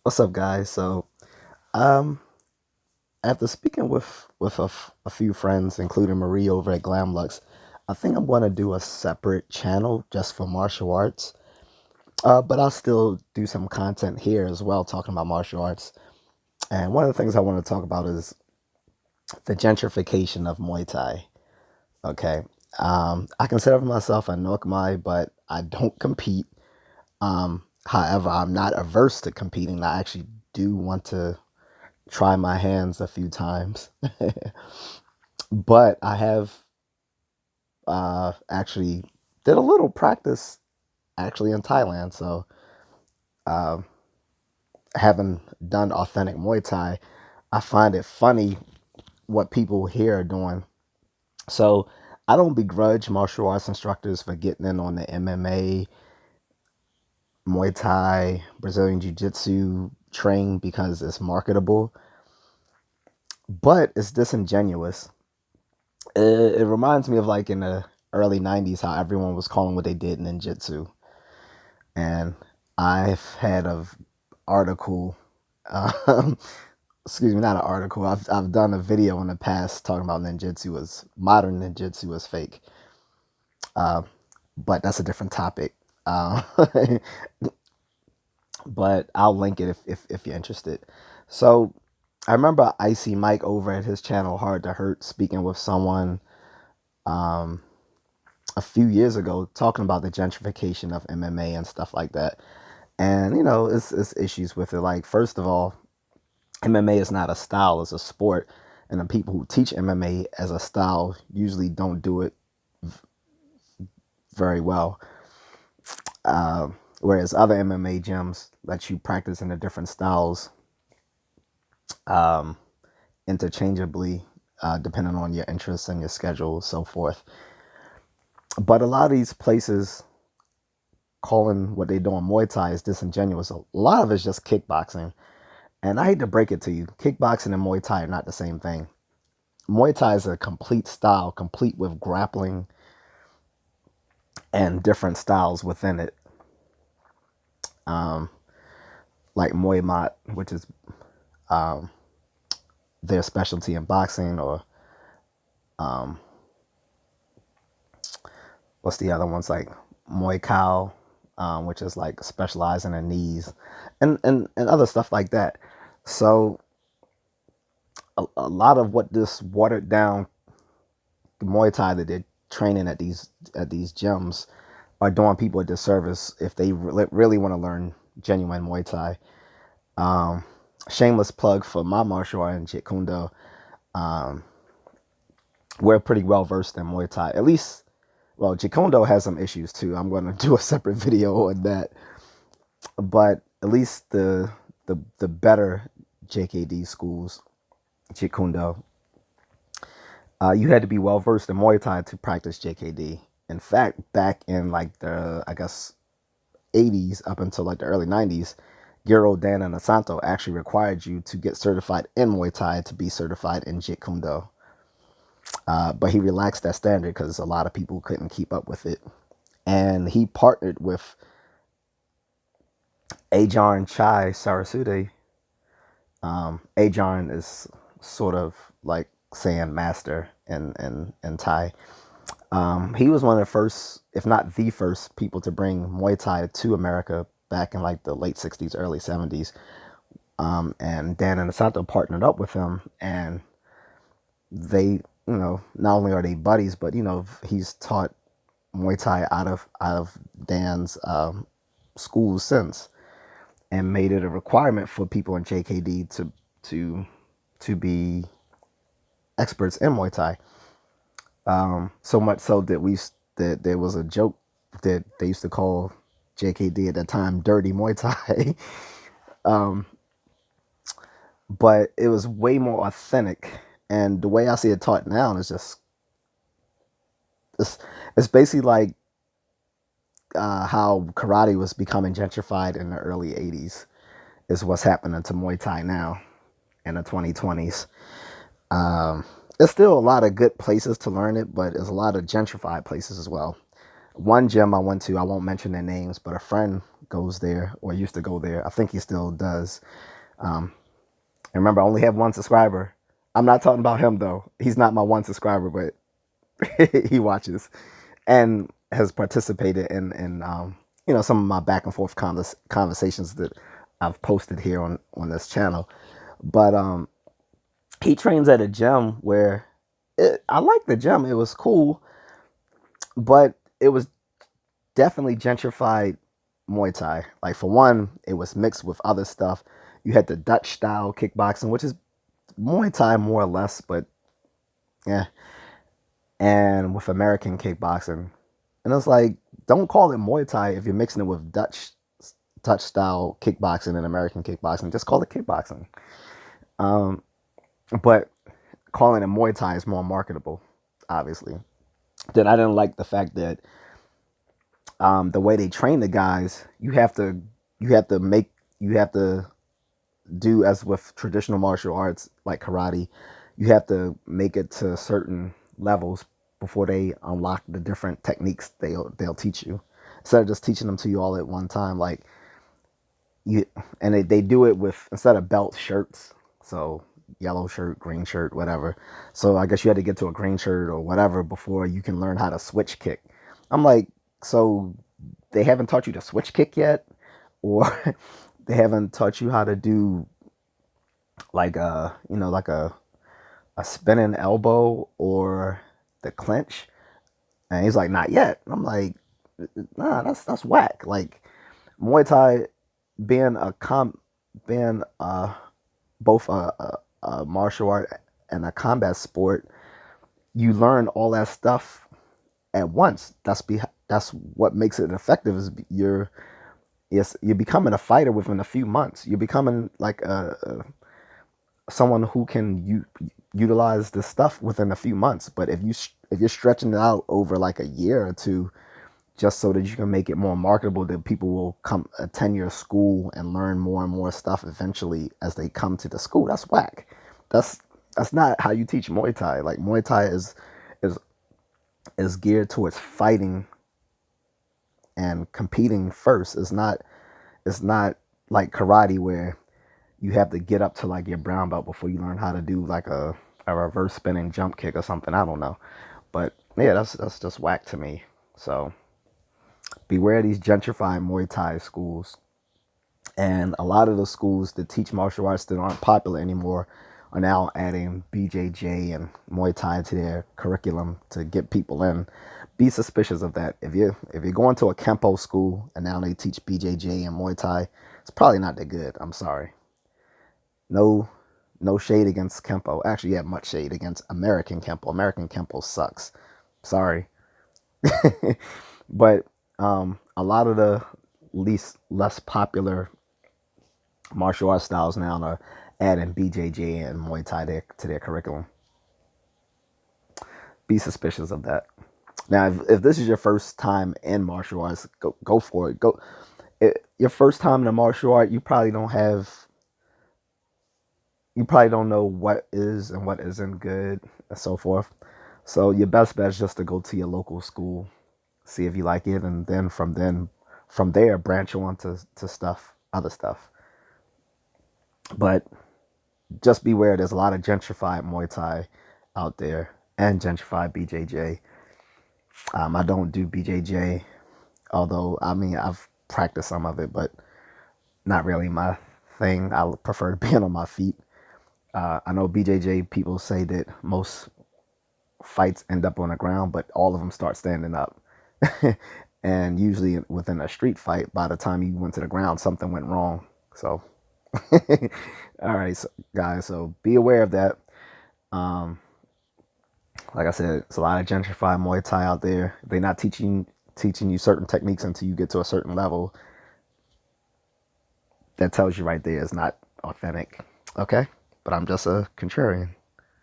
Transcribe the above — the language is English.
What's up, guys? Um, after speaking with a few friends, including Marie over at Glamlux, I think I'm going to do a separate channel just for martial arts. But I'll still do some content here as well, talking about martial arts. And one of the things I want to talk about is the gentrification of Muay Thai. Okay, I consider myself a Nookmai, but I don't compete. However, I'm not averse to competing. I actually do want to try my hands a few times. But I have actually did a little practice actually in Thailand. So uh, having done authentic Muay Thai, I find it funny what people here are doing. So I don't begrudge martial arts instructors for getting in on the MMA, Muay Thai, Brazilian Jiu Jitsu train because it's marketable, but it's disingenuous. It reminds me of like in the early 90s how everyone was calling what they did ninjutsu. And I've had a article, um, excuse me, not an article. I've done a video in the past talking about ninjutsu as modern ninjutsu as fake, uh, but that's a different topic. Uh, but I'll link it if you're interested. So I remember Icy Mike over at his channel Hard to Hurt speaking with someone um, a few years ago talking about the gentrification of MMA and stuff like that. And it's issues with it. Like, first of all, MMA is not a style, it's a sport, and the people who teach MMA as a style usually don't do it very well. Whereas other MMA gyms let you practice in the different styles um, interchangeably, depending on your interests and your schedule, so forth. But a lot of these places calling what they do in Muay Thai is disingenuous. A lot of it's just kickboxing. And I hate to break it to you, kickboxing and Muay Thai are not the same thing. Muay Thai is a complete style, complete with grappling and different styles within it. Um, like Muay Mat, which is um, their specialty in boxing, or um, what's the other ones like Muay Cow, which is like specializing in knees, and other stuff like that. So a lot of what this watered down Muay Thai that they're training at these gyms are doing people a disservice if they really want to learn genuine Muay Thai. Um, Shameless plug for my martial art in Jeet Kune Do. Um, we're pretty well versed in Muay Thai. At least, well, Jeet Kune Do has some issues too. I'm going to do a separate video on that. But at least the better JKD schools, Jeet Kune Do, you had to be well versed in Muay Thai to practice JKD. In fact, back in like the I guess 80s up until like the early 90s, Giro Dan and Asanto actually required you to get certified in Muay Thai to be certified in Jeet Kune Do. But he relaxed that standard because a lot of people couldn't keep up with it. And he partnered with Ajarn Chai Sarasude. Ajarn is sort of like saying master in Thai. He was one of the first, if not the first, people to bring Muay Thai to America back in like the late 60s, early 70s. And Dan and Asanto partnered up with him, and they, not only are they buddies, but he's taught Muay Thai out of Dan's schools since, and made it a requirement for people in JKD to to be experts in Muay Thai. So much so that there was a joke that they used to call JKD at that time "Dirty Muay Thai," um, but it was way more authentic. And the way I see it taught now is just it's, it's basically like how karate was becoming gentrified in the early '80s is what's happening to Muay Thai now in the 2020s. Um, there's still a lot of good places to learn it, but there's a lot of gentrified places as well. One gym I went to, I won't mention their names, but a friend goes there or used to go there. I think he still does. And remember, I only have one subscriber. I'm not talking about him though. He's not my one subscriber, but he watches and has participated in some of my back and forth conversations that I've posted here on this channel. But he trains at a gym where I like the gym. It was cool, but it was definitely gentrified Muay Thai. Like for one, it was mixed with other stuff. You had the Dutch style kickboxing, which is Muay Thai more or less, but yeah. And with American kickboxing, and it's like, don't call it Muay Thai if you're mixing it with Dutch style kickboxing and American kickboxing. Just call it kickboxing. Um, but calling it Muay Thai is more marketable, obviously. Then I didn't like the fact that the way they train the guys, you have to do as with traditional martial arts like karate. You have to make it to certain levels before they unlock the different techniques they'll teach you. Instead of just teaching them to you all at one time, like you and they do it with, instead of belts, shirts. So yellow shirt, green shirt, whatever. So I guess you had to get to a green shirt or whatever before you can learn how to switch kick. I'm like, so they haven't taught you to switch kick yet, or they haven't taught you how to do like a spinning elbow or the clinch. And he's like, not yet. I'm like, nah, that's whack. Like Muay Thai being being both a martial art and a combat sport, you learn all that stuff at once. That's what makes it effective. Is you're becoming a fighter within a few months. You're becoming like someone who can utilize this stuff within a few months. But if you're stretching it out over like a year or two, just so that you can make it more marketable, that people will come attend your school and learn more and more stuff eventually as they come to the school, that's whack. That's that's not how you teach Muay Thai. Like Muay Thai is is geared towards fighting and competing first. It's not like karate where you have to get up to like your brown belt before you learn how to do like a reverse spinning jump kick or something. I don't know. But yeah, that's just whack to me. So beware these gentrified Muay Thai schools. And a lot of the schools that teach martial arts that aren't popular anymore are now adding BJJ and Muay Thai to their curriculum to get people in. Be suspicious of that. If you're going to a Kempo school and now they teach BJJ and Muay Thai, it's probably not that good. I'm sorry. No, no shade against Kempo. Actually, yeah, much shade against American Kempo. American Kempo sucks. Sorry. But a lot of the less popular martial arts styles now are adding BJJ and Muay Thai to their curriculum. Be suspicious of that. Now, if this is your first time in martial arts, go for it. Your first time in a martial art, you probably don't know what is and what isn't good and so forth. So your best bet is just to go to your local school, see if you like it, and from there branch on to other stuff. But just beware, there's a lot of gentrified Muay Thai out there and gentrified BJJ. I don't do BJJ, although I mean I've practiced some of it, but not really my thing. I prefer being on my feet. I know BJJ people say that most fights end up on the ground, but all of them start standing up. And usually within a street fight, by the time you went to the ground, something went wrong. So, all right, so, guys, so be aware of that. Um, like I said, it's a lot of gentrified Muay Thai out there. They're not teaching you certain techniques until you get to a certain level. That tells you right there it's not authentic. Okay, but I'm just a contrarian.